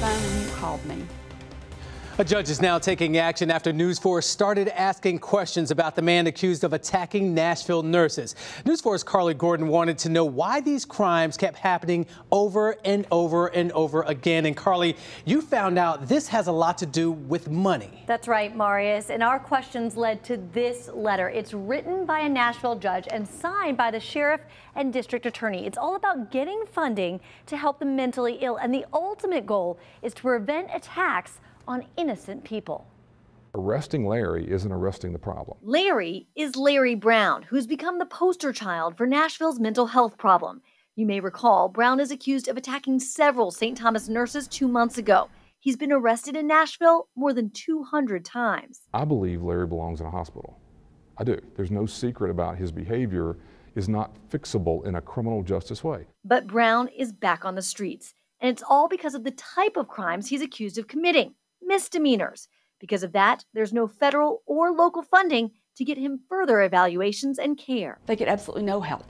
phone and you called me. A judge is now taking action after News 4 started asking questions about the man accused of attacking Nashville nurses. News 4's Carley wanted to know why these crimes kept happening over and over and over again. And Carley, you found out this has a lot to do with money. That's right, Marius. And our questions led to this letter. It's written by a Nashville judge and signed by the sheriff and district attorney. It's all about getting funding to help the mentally ill. And the ultimate goal is to prevent attacks on innocent people. Arresting Larry isn't arresting the problem. Larry is Larry Brown, who's become the poster child for Nashville's mental health problem. You may recall, Brown is accused of attacking several St. Thomas nurses 2 months ago. He's been arrested in Nashville more than 200 times. I believe Larry belongs in a hospital. I do. There's no secret about his behavior is not fixable in a criminal justice way. But Brown is back on the streets, and it's all because of the type of crimes he's accused of committing. Misdemeanors. Because of that, there's no federal or local funding to get him further evaluations and care. They get absolutely no help.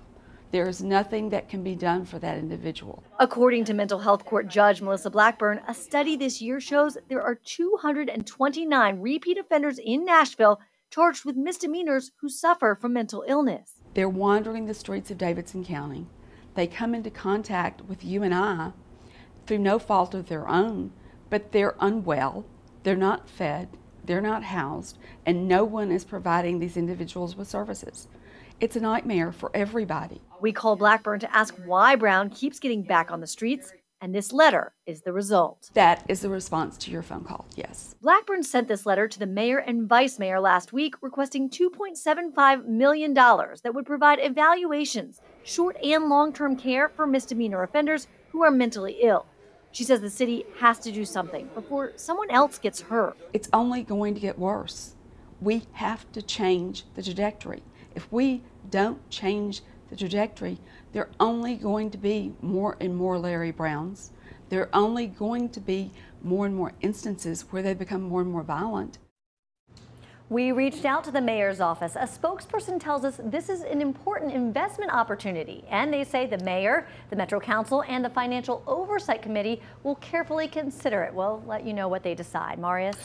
There is nothing that can be done for that individual. According to mental health court judge Melissa Blackburn, a study this year shows there are 229 repeat offenders in Nashville charged with misdemeanors who suffer from mental illness. They're wandering the streets of Davidson County. They come into contact with you and I through no fault of their own, but they're unwell, they're not fed, they're not housed, and no one is providing these individuals with services. It's a nightmare for everybody. We called Blackburn to ask why Brown keeps getting back on the streets, and this letter is the result. That is the response to your phone call, yes. Blackburn sent this letter to the mayor and vice mayor last week requesting $2.75 million that would provide evaluations, short and long-term care for misdemeanor offenders who are mentally ill. She says the city has to do something before someone else gets hurt. It's only going to get worse. We have to change the trajectory. If we don't change the trajectory, there are only going to be more and more Larry Browns. There are only going to be more and more instances where they become more and more violent. We reached out to the mayor's office. A spokesperson tells us this is an important investment opportunity, and they say the mayor, the Metro Council, and the Financial Oversight Committee will carefully consider it. We'll let you know what they decide. Marius?